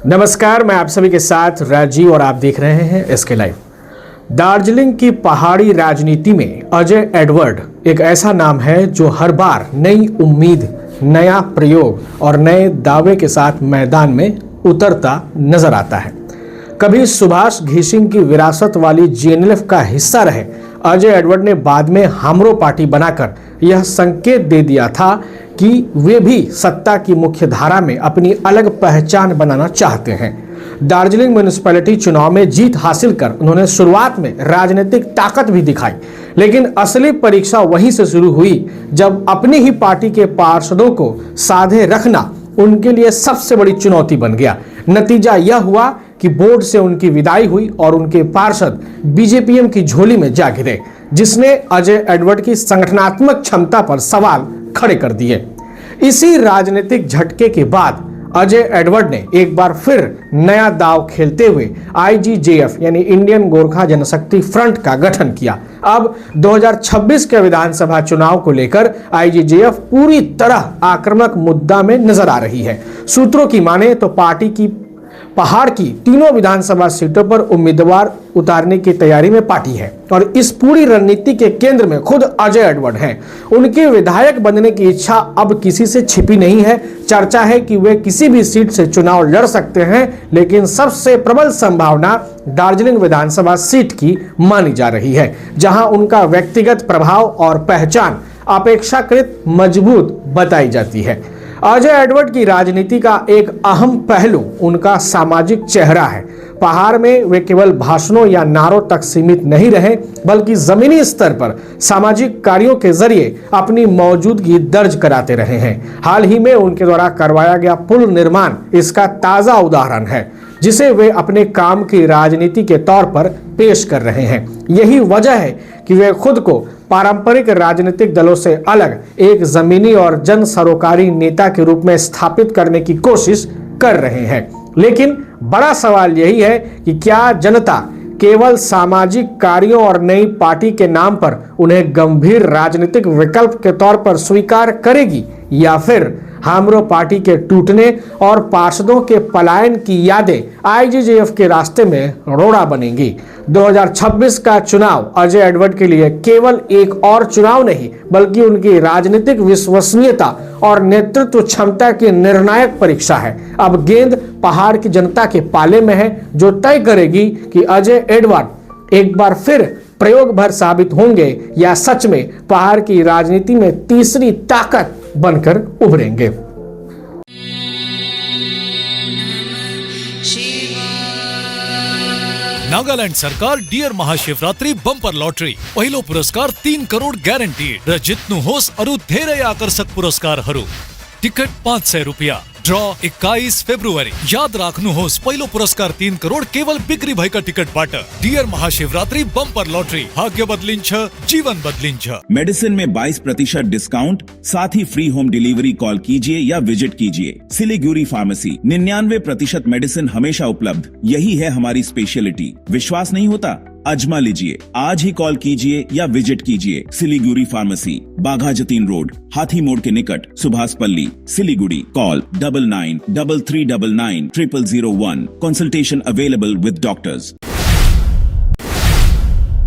नमस्कार, मैं आप सभी के साथ राजीव और आप देख रहे हैं एसके लाइव। दार्जिलिंग की पहाड़ी राजनीति में अजय एडवर्ड एक ऐसा नाम है जो हर बार नई उम्मीद, नया प्रयोग और नए दावे के साथ मैदान में उतरता नजर आता है। कभी सुभाष घिसिंग की विरासत वाली जीएनएलएफ का हिस्सा रहे अजय एडवर्ड ने बाद में हामरो पार्टी बनाकर यह संकेत दे दिया था कि वे भी सत्ता की मुख्य धारा में अपनी अलग पहचान बनाना चाहते हैं। दार्जिलिंग म्यूनिसिपैलिटी चुनाव में जीत हासिल कर उन्होंने शुरुआत में राजनीतिक ताकत भी दिखाई, लेकिन असली परीक्षा वहीं से शुरू हुई जब अपनी ही पार्टी के पार्षदों को साधे रखना उनके लिए सबसे बड़ी चुनौती बन गया। नतीजा यह हुआ कि बोर्ड से उनकी विदाई हुई और उनके पार्षद बीजेपीएम की झोली में जा गिरे, जिसने अजय एडवर्ड की संगठनात्मक क्षमता पर सवाल खड़े कर दिए। इसी राजनीतिक झटके के बाद अजय एडवर्ड ने एक बार फिर नया दांव खेलते हुए आईजीजेएफ यानी इंडियन गोरखा जनशक्ति फ्रंट का गठन किया। अब 2026 के विधानसभा चुनाव को लेकर आईजीजेएफ पूरी तरह आक्रामक मुद्दा में नजर आ रही है। सूत्रों की माने तो पार्टी की पहाड़ की तीनों विधानसभा सीटों पर उम्मीदवार उतारने की तैयारी में पार्टी है और इस पूरी रणनीति के केंद्र में खुद अजय एडवर्ड हैं। उनके विधायक बनने की इच्छा अब किसी से छिपी नहीं है। चर्चा है कि वे किसी भी सीट से चुनाव लड़ सकते हैं, लेकिन सबसे प्रबल संभावना दार्जिलिंग विधानसभा सीट की मानी जा रही है, जहां उनका व्यक्तिगत प्रभाव और पहचान अपेक्षाकृत मजबूत बताई जाती है। अजय एडवर्ड की राजनीति का एक अहम पहलू उनका सामाजिक चेहरा है। पहाड़ में वे केवल भाषणों या नारों तक सीमित नहीं रहे, बल्कि जमीनी स्तर पर सामाजिक कार्यों के जरिए अपनी मौजूदगी दर्ज कराते रहे हैं। हाल ही में उनके द्वारा करवाया गया पुल निर्माण इसका ताजा उदाहरण है, जिसे वे अपने काम की राजनीति के तौर पर पेश कर रहे हैं। यही वजह है कि वे खुद को पारंपरिक राजनीतिक दलों से अलग एक जमीनी और जन सरोकारी नेता के रूप में स्थापित करने की कोशिश कर रहे हैं। लेकिन बड़ा सवाल यही है कि क्या जनता केवल सामाजिक कार्यों और नई पार्टी के नाम पर उन्हें गंभीर राजनीतिक विकल्प के तौर पर स्वीकार करेगी, या फिर हामरो पार्टी के टूटने और पार्षदों के पलायन की यादें आईजीजेएफ के रास्ते में रोड़ा बनेंगी। 2026 का चुनाव अजय एडवर्ड के लिए केवल एक और चुनाव नहीं, बल्कि उनकी राजनीतिक विश्वसनीयता और नेतृत्व क्षमता की निर्णायक परीक्षा है। अब गेंद पहाड़ की जनता के पाले में है, जो तय करेगी कि अजय एडवर्ड एक बार फिर प्रयोग भर साबित होंगे या सच में पहाड़ की राजनीति में तीसरी ताकत बनकर उभरेंगे। नागालैंड सरकार डियर महाशिवरात्रि बंपर लॉटरी पहिलो पुरस्कार 3 करोड ग्यारेन्टीड र जित्नु होस् अरु धेरै आकर्षक पुरस्कारहरू। टिकट 500 रुपियाँ। ड्र 21 फेब्रुअरी। याद राख्नुहोस्, पहिलो पुरस्कार 3 करोड केवल बिक्री भएका टिकटबाट। डियर महाशिवरात्रि बम्पर लॉटरी, भाग्य बदलिन्छ, जीवन बदलिन्छ। मेडिसिन में 22% डिस्काउंट, साथ ही फ्री होम डिलीवरी। कॉल कीजिए या विजिट कीजिए सिलीगुड़ी फार्मेसी। 99% मेडिसिन हमेशा उपलब्ध, यही है हमारी स्पेशलिटी। विश्वास नहीं होता? आजमा लीजिए। आज ही कॉल कीजिए या विजिट कीजिए सिलीगुड़ी फार्मेसी, बाघा जतीन रोड, हाथी मोड़ के निकट, Subhashpalli, Siliguri. Call 993399 0001। Consultation available with doctors.